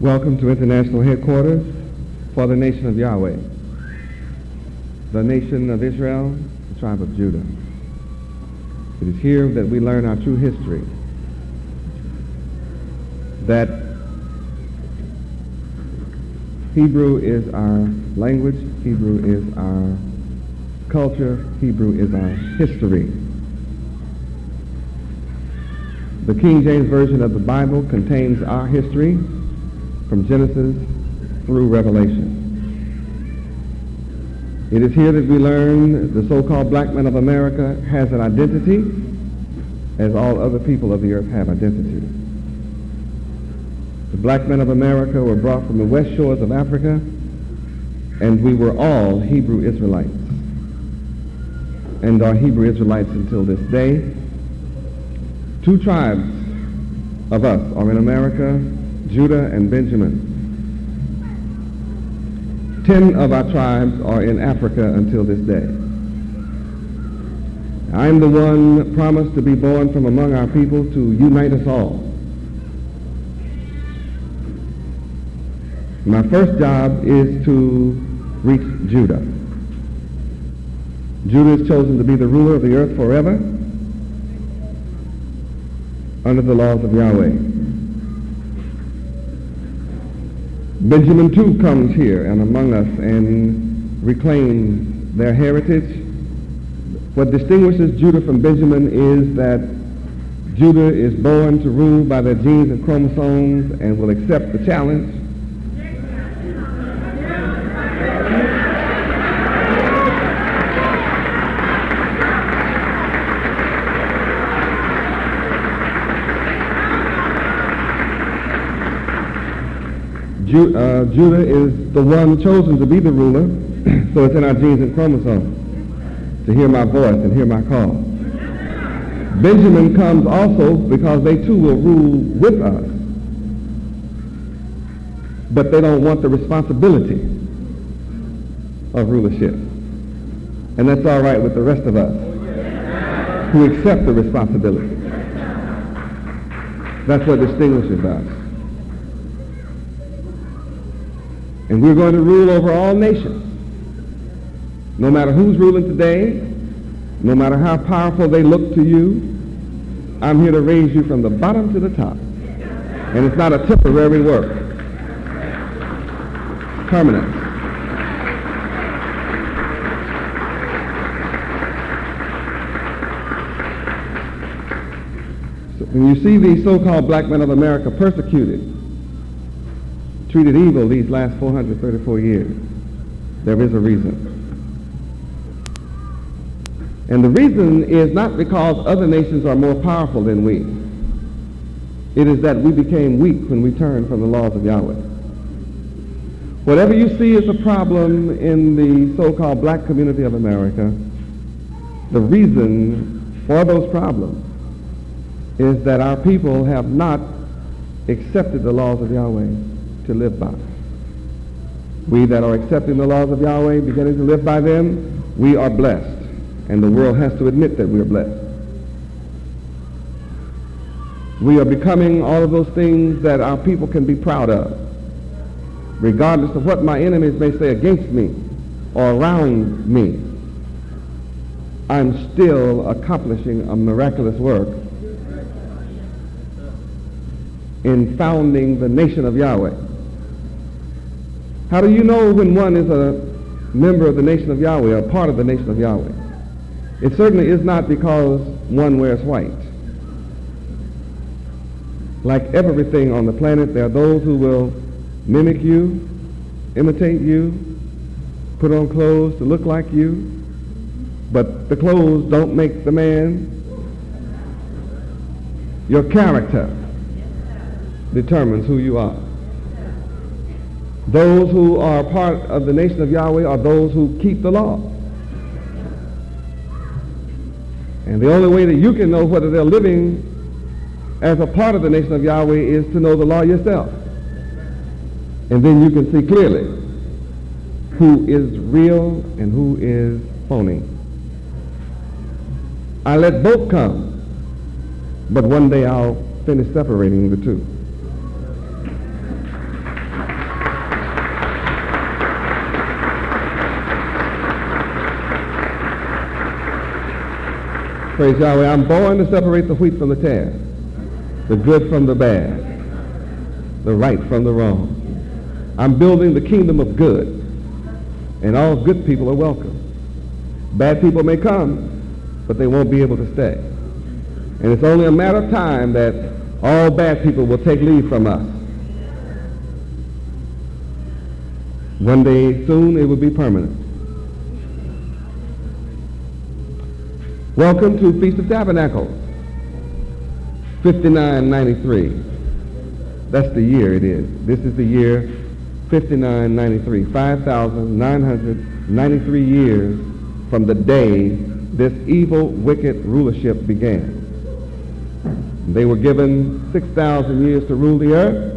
Welcome to International Headquarters for the Nation of Yahweh, the nation of Israel, the tribe of Judah. It is here that we learn our true history, that Hebrew is our language, Hebrew is our culture, Hebrew is our history. The King James Version of the Bible contains our history from Genesis through Revelation. It is here that we learn the so-called black man of America has an identity as all other people of the earth have identity. The black men of America were brought from the west shores of Africa, and we were all Hebrew Israelites and are Hebrew Israelites until this day. Two tribes of us are in America, Judah and Benjamin. 10 of our tribes are in Africa until this day. I am the one promised to be born from among our people to unite us all. My first job is to reach Judah. Judah is chosen to be the ruler of the earth forever under the laws of Yahweh. Benjamin too comes here and among us and reclaims their heritage. What distinguishes Judah from Benjamin is that Judah is born to rule by their genes and chromosomes and will accept the challenge. Judah is the one chosen to be the ruler, so it's in our genes and chromosomes to hear my voice and hear my call. Benjamin comes also because they too will rule with us, but they don't want the responsibility of rulership. And that's all right with the rest of us who accept the responsibility. That's what distinguishes us. And we're going to rule over all nations. No matter who's ruling today, no matter how powerful they look to you, I'm here to raise you from the bottom to the top. And it's not a temporary work. It's permanent. So when you see these so-called black men of America persecuted, treated evil these last 434 years, there is a reason. And the reason is not because other nations are more powerful than we. It is that we became weak when we turned from the laws of Yahweh. Whatever you see as a problem in the so-called black community of America, the reason for those problems is that our people have not accepted the laws of Yahweh to live by. We that are accepting the laws of Yahweh, beginning to live by them, we are blessed. And the world has to admit that we are blessed. We are becoming all of those things that our people can be proud of. Regardless of what my enemies may say against me or around me, I'm still accomplishing a miraculous work in founding the nation of Yahweh. How do you know when one is a member of the nation of Yahweh, a part of the nation of Yahweh? It certainly is not because one wears white. Like everything on the planet, there are those who will mimic you, imitate you, put on clothes to look like you, but the clothes don't make the man. Your character determines who you are. Those who are part of the nation of Yahweh are those who keep the law. And the only way that you can know whether they're living as a part of the nation of Yahweh is to know the law yourself. And then you can see clearly who is real and who is phony. I let both come, but one day I'll finish separating the two. Praise Yahweh. I'm born to separate the wheat from the tare, the good from the bad, the right from the wrong. I'm building the kingdom of good, and all good people are welcome. Bad people may come, but they won't be able to stay. And it's only a matter of time that all bad people will take leave from us. One day soon it will be permanent. Welcome to Feast of Tabernacles, 5993. That's the year it is. This is the year 5993, 5,993 years from the day this evil, wicked rulership began. They were given 6,000 years to rule the earth,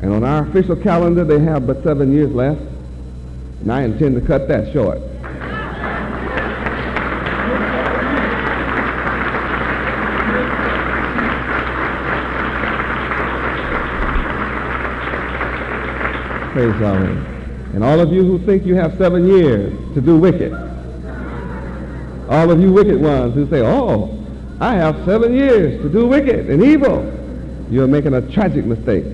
and on our official calendar they have but 7 years left, and I intend to cut that short. Praise Yahweh. And all of you who think you have 7 years to do wicked, all of you wicked ones who say, oh, I have 7 years to do wicked and evil, you're making a tragic mistake.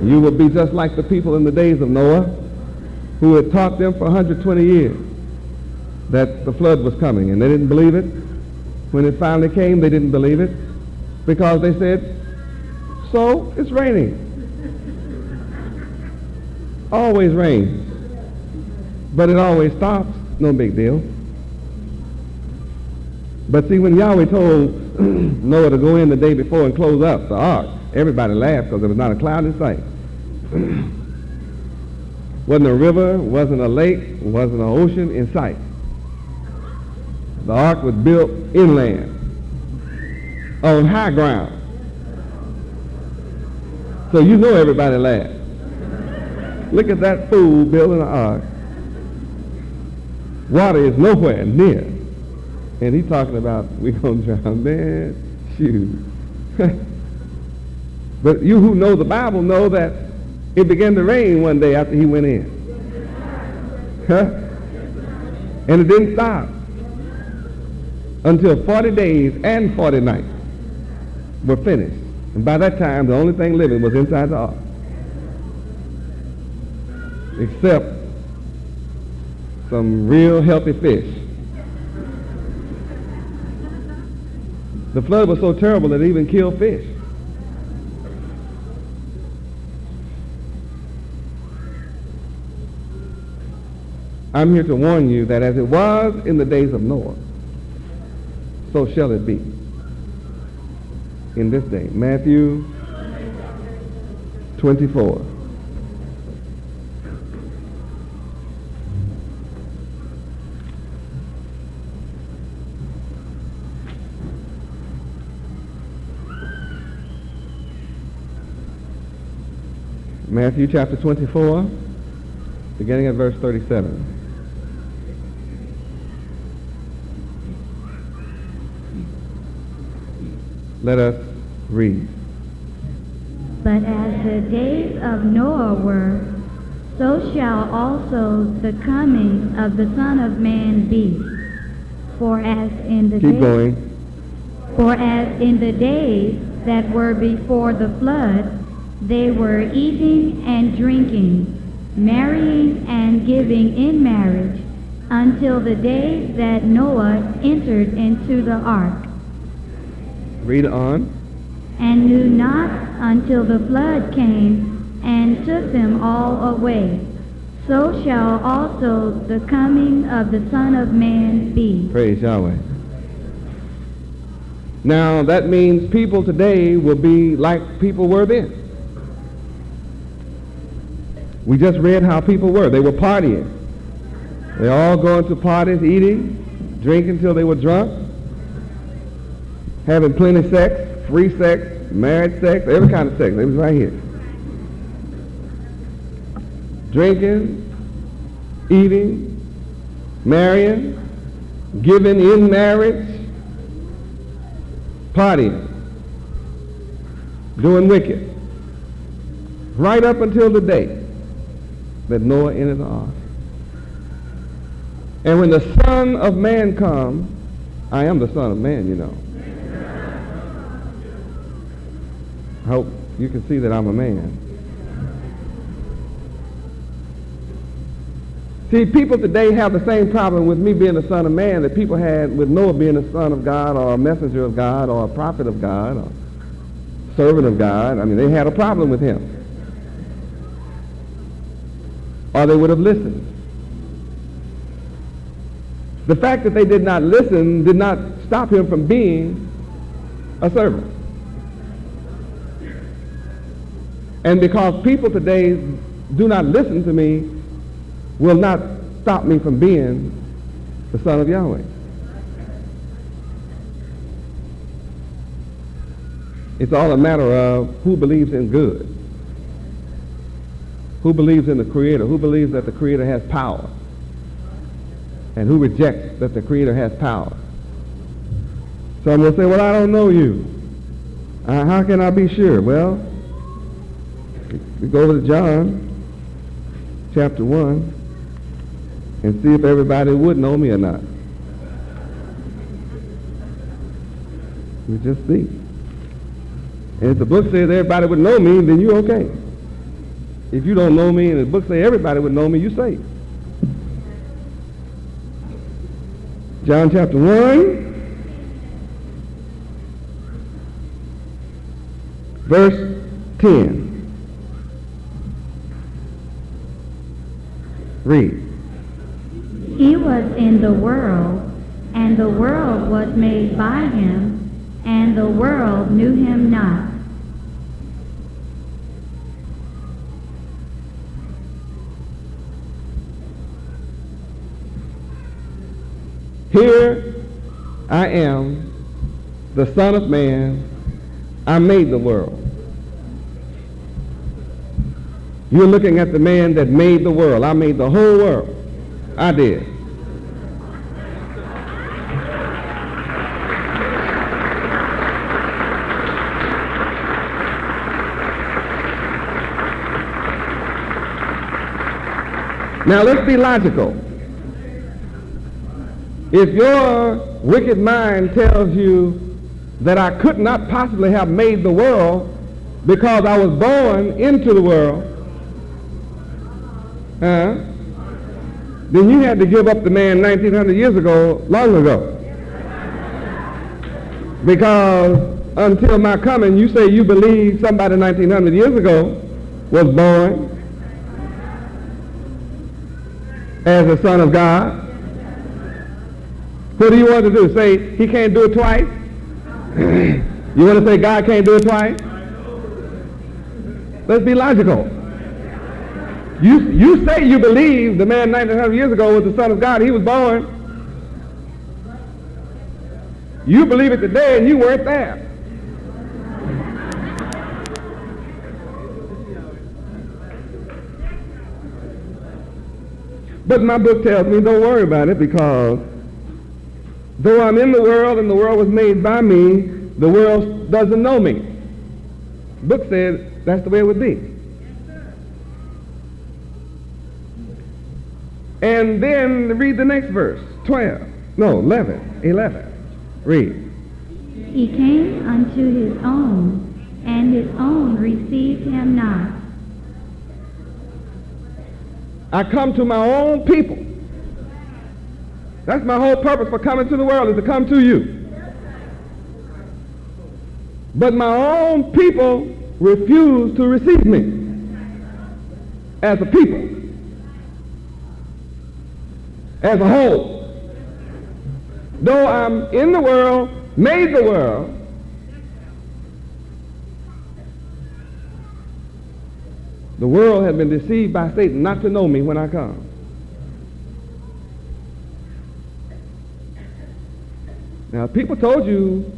You will be just like the people in the days of Noah, who had taught them for 120 years that the flood was coming, and they didn't believe it. When it finally came, they didn't believe it, because they said, so it's raining. Always rains, but it always stops. No big deal. But see, when Yahweh told Noah to go in the day before and close up the ark, everybody laughed because there was not a cloud in sight. Wasn't a river, wasn't a lake, wasn't an ocean in sight. The ark was built inland, on high ground. So you know everybody laughed. Look at that fool building an ark. Water is nowhere near. And he's talking about, we're going to drown. Man, shoot. But you who know the Bible know that it began to rain one day after he went in. And it didn't stop until 40 days and 40 nights were finished. And by that time, the only thing living was inside the ark, except some real healthy fish. The flood was so terrible that it even killed fish. I'm here to warn you that as it was in the days of Noah, so shall it be in this day. Matthew 24. Matthew chapter 24, beginning at verse 37. Let us read. But as the days of Noah were, so shall also the coming of the Son of Man be. For as in the days that were before the flood, they were eating and drinking, marrying and giving in marriage, until the day that Noah entered into the ark. Read on. And knew not until the flood came and took them all away. So shall also the coming of the Son of Man be. Praise Yahweh. Now that means people today will be like people were then. We just read how people were. They were partying. They all going to parties, eating, drinking till they were drunk, having plenty of sex, free sex, married sex, every kind of sex. It was right here. Drinking, eating, marrying, giving in marriage, partying, doing wicked, right up until the day that Noah entered the ark. And when the Son of Man comes, I am the Son of Man, you know. I hope you can see that I'm a man. See, people today have the same problem with me being the Son of Man that people had with Noah being the Son of God or a messenger of God or a prophet of God or servant of God. I mean, they had a problem with him. Or they would have listened. The fact that they did not listen did not stop him from being a servant. And because people today do not listen to me, will not stop me from being the Son of Yahweh. It's all a matter of who believes in good, who believes in the Creator, who believes that the Creator has power, and who rejects that the Creator has power. Some will say, well, I don't know you. How can I be sure? Well, we go over to John chapter 1 and see if everybody would know me or not. We just see. And if the book says everybody would know me, then you're okay. If you don't know me and the book says everybody would know me, you're safe. John chapter 1, verse 10. Read. He was in the world, and the world was made by him, and the world knew him not. Here I am, the Son of Man. I made the world. You're looking at the man that made the world. I made the whole world. I did. Now let's be logical. If your wicked mind tells you that I could not possibly have made the world because I was born into the world, then you had to give up the man 1900 years ago, long ago. Because until my coming, you say you believe somebody 1900 years ago was born as a son of God. What do you want to do? Say he can't do it twice? You want to say God can't do it twice? Let's be logical. You say you believe the man 1900 years ago was the Son of God. He was born. You believe it today and you weren't there. But my book tells me don't worry about it, because though I'm in the world and the world was made by me, the world doesn't know me. The book says that's the way it would be. And then read the next verse, 11. Read. He came unto his own, and his own received him not. I come to my own people. That's my whole purpose for coming to the world, is to come to you. But my own people refuse to receive me as a people, as a whole. Though I'm in the world, made the world, the world has been deceived by Satan not to know me when I come. Now, people told you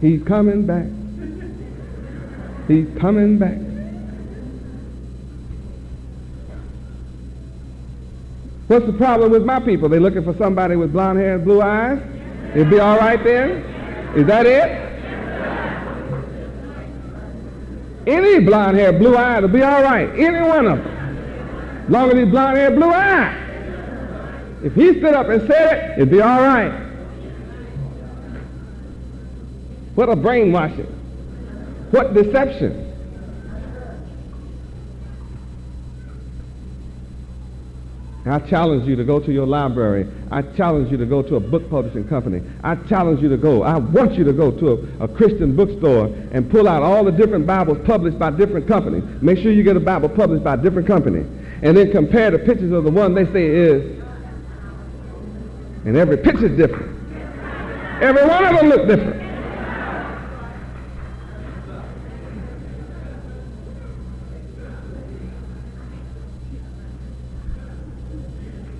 he's coming back. He's coming back. What's the problem with my people? They're looking for somebody with blonde hair and blue eyes? It'll be all right then? Is that it? Any blonde hair, blue eyes will be all right. Any one of them. As long as he's blonde hair, blue eyes. If he stood up and said it, it'd be all right. What a brainwashing. What deception. I challenge you to go to your library. I challenge you to go to a book publishing company. I challenge you to go. I want you to go to a Christian bookstore and pull out all the different Bibles published by different companies. Make sure you get a Bible published by a different company. And then compare the pictures of the one they say is. And every picture's different. Every one of them look different.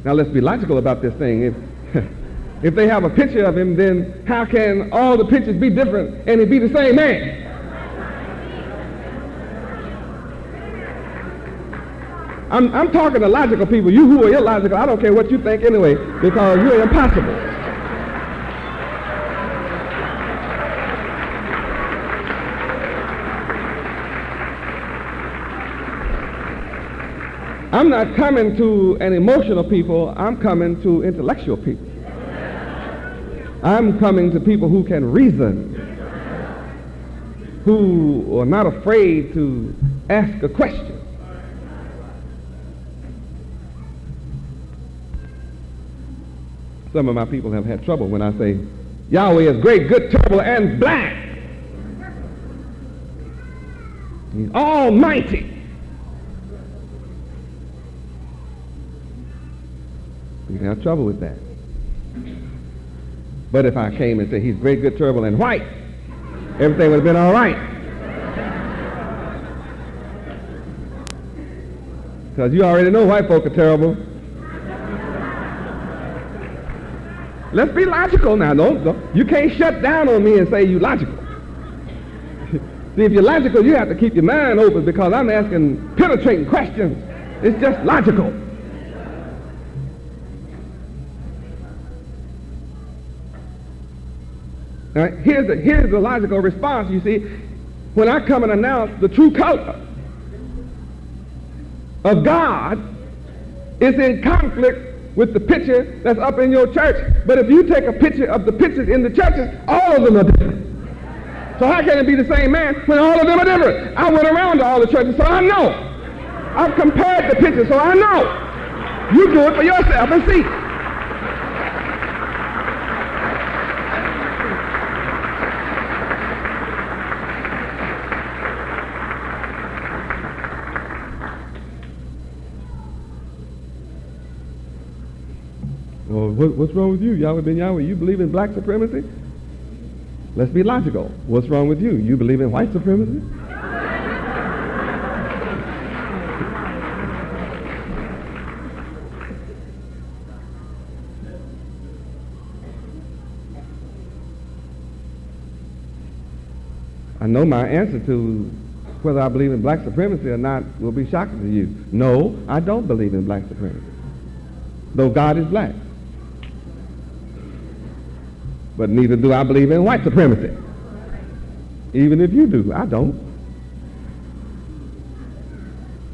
Now let's be logical about this thing. If they have a picture of him, then how can all the pictures be different and he be the same man? I'm talking to logical people. You who are illogical, I don't care what you think anyway, because you're impossible. I'm not coming to an emotional people. I'm coming to intellectual people. I'm coming to people who can reason, who are not afraid to ask a question. Some of my people have had trouble when I say, Yahweh is great, good, terrible, and black. He's almighty. You can have trouble with that. But if I came and said he's great, good, terrible, and white, everything would have been all right. Because you already know white folk are terrible. Let's be logical now. Don't. You can't shut down on me and say you're logical. See, if you're logical, you have to keep your mind open because I'm asking penetrating questions. It's just logical. All right, here's the logical response, you see. When I come and announce the true color of God, it's in conflict with the picture that's up in your church. But if you take a picture of the pictures in the churches, all of them are different. So how can it be the same man when all of them are different? I went around to all the churches, so I know. I've compared the pictures, so I know. You do it for yourself and see. Well, what's wrong with you, Yahweh ben Yahweh? You believe in black supremacy? Let's be logical. What's wrong with you? You believe in white supremacy? I know my answer to whether I believe in black supremacy or not will be shocking to you. No, I don't believe in black supremacy, though God is black. But neither do I believe in white supremacy. Even if you do, I don't.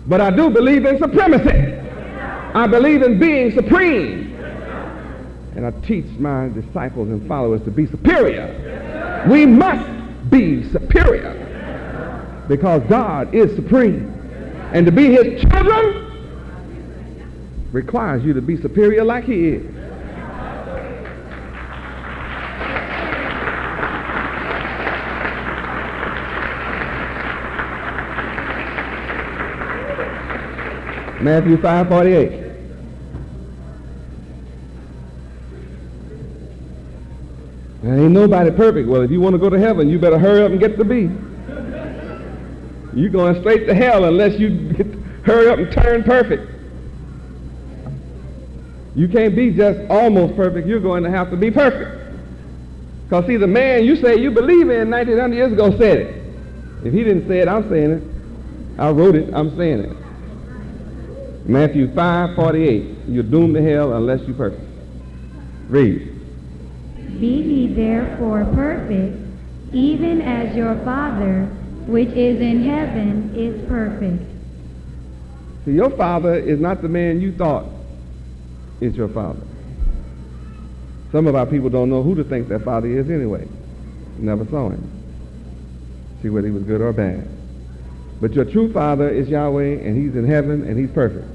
But I do believe in supremacy. I believe in being supreme. And I teach my disciples and followers to be superior. We must be superior because God is supreme. And to be his children requires you to be superior like he is. Matthew 5:48. There ain't nobody perfect. Well, if you want to go to heaven, you better hurry up and get to be. You're going straight to hell unless you hurry up and turn perfect. You can't be just almost perfect. You're going to have to be perfect. Because, see, the man you say you believe in 1900 years ago said it. If he didn't say it, I'm saying it. I wrote it, I'm saying it. Matthew 5:48. You're doomed to hell unless you're perfect. Read. Be ye therefore perfect, even as your Father, which is in heaven, is perfect. So your father is not the man you thought is your father. Some of our people don't know who to think their father is anyway. never saw him. See whether he was good or bad. But your true Father is Yahweh, and he's in heaven, and he's perfect.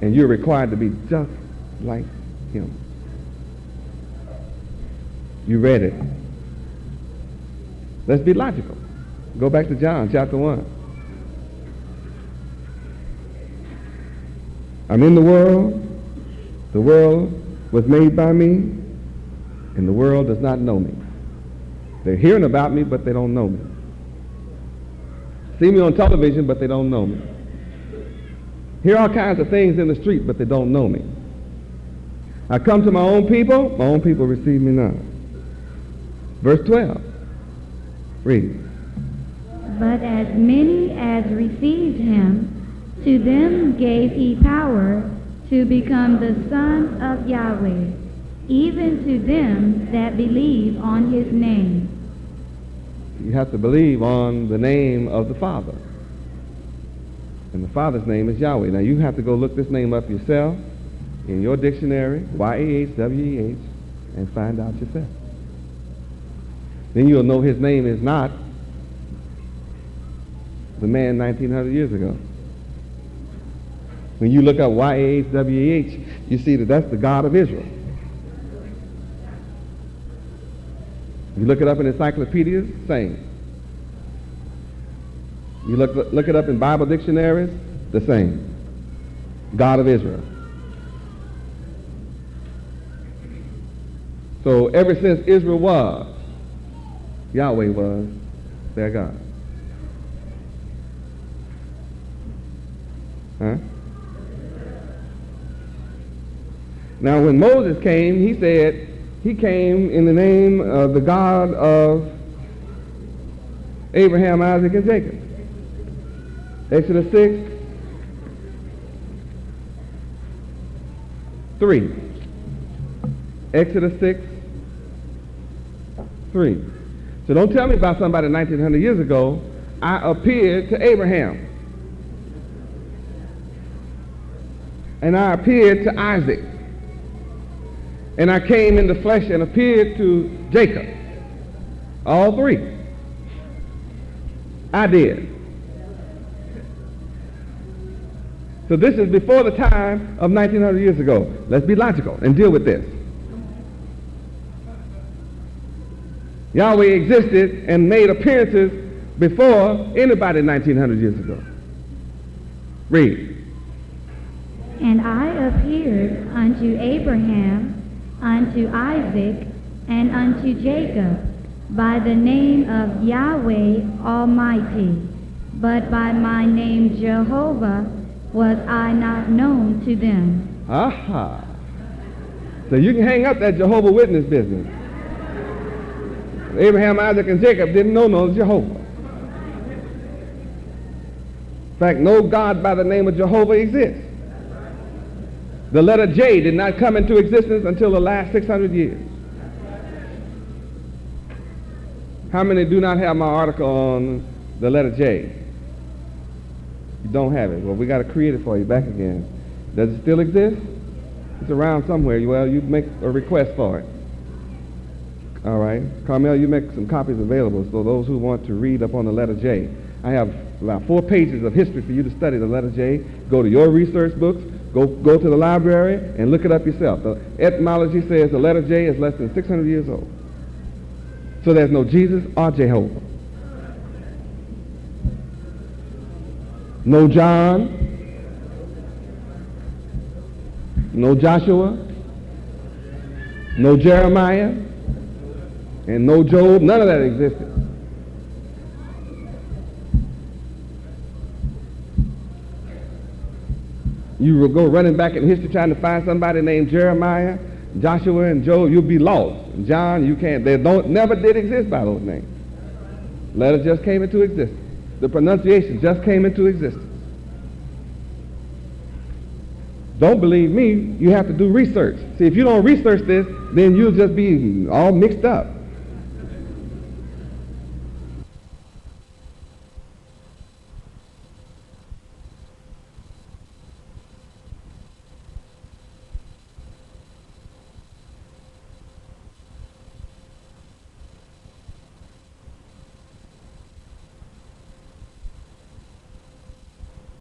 And you're required to be just like him. You read it. Let's be logical. Go back to John chapter 1. I'm in the world was made by me, and the world does not know me. They're hearing about me, but they don't know me. See me on television, but they don't know me. Hear all kinds of things in the street, but they don't know me. I come to my own people receive me not. Verse 12. Read. But as many as received him, to them gave he power to become the sons of Yahweh, even to them that believe on his name. You have to believe on the name of the Father. And the Father's name is Yahweh. Now you have to go look this name up yourself in your dictionary, Y-A-H-W-E-H, and find out yourself. Then you'll know his name is not the man 1900 years ago. When you look up Y-A-H-W-E-H, you see that that's the God of Israel. You look it up in encyclopedias, same. You look it up in Bible dictionaries, the same. God of Israel. So ever since Israel was, Yahweh was their God. Huh? Now when Moses came, he said he came in the name of the God of Abraham, Isaac, and Jacob. Exodus 6, 3. Exodus 6, 3. So don't tell me about somebody 1900 years ago. I appeared to Abraham. And I appeared to Isaac. And I came in the flesh and appeared to Jacob. All three. I did. So this is before the time of 1900 years ago. Let's be logical and deal with this. Yahweh existed and made appearances before anybody 1900 years ago. Read. And I appeared unto Abraham, unto Isaac, and unto Jacob by the name of Yahweh Almighty, but by my name Jehovah was I not known to them. Aha. So you can hang up that Jehovah Witness business. Abraham, Isaac, and Jacob didn't know no Jehovah. In fact, no God by the name of Jehovah exists. The letter J did not come into existence until the last 600 years. How many do not have my article on the letter J? You don't have it. Well, we got to create it for you back again. Does it still exist? It's around somewhere. Well, you make a request for it. All right. Carmel, you make some copies available so those who want to read up on the letter J. I have about 4 pages of history for you to study the letter J. Go to your research books. Go to the library and look it up yourself. The etymology says the letter J is less than 600 years old. So there's no Jesus or Jehovah. No John. No Joshua. No Jeremiah. And no Job. None of that existed. You will go running back in history trying to find somebody named Jeremiah, Joshua, and Job. You'll be lost. John, you can't. They never did exist by those names. Letter just came into existence. The pronunciation just came into existence. Don't believe me, you have to do research. See, if you don't research this, then you'll just be all mixed up.